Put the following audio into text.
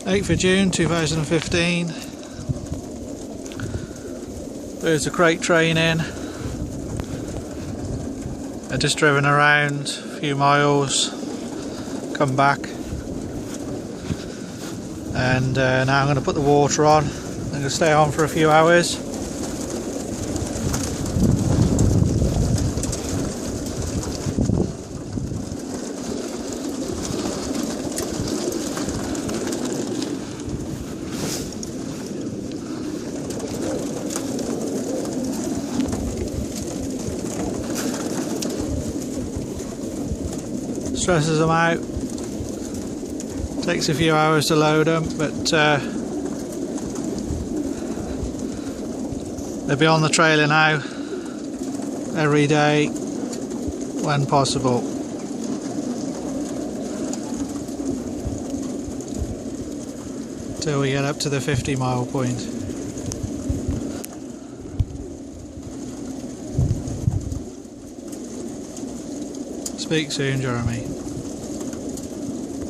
8th of June 2015. There's a crate train in. I've just driven around a few miles, come back, and now I'm going to put the water on. I'm going to stay on for a few hours. Stresses them out. Takes a few hours to load them, but they'll be on the trailer now every day when possible. Till we get up to the 50-mile point. Speak soon, Jeremy.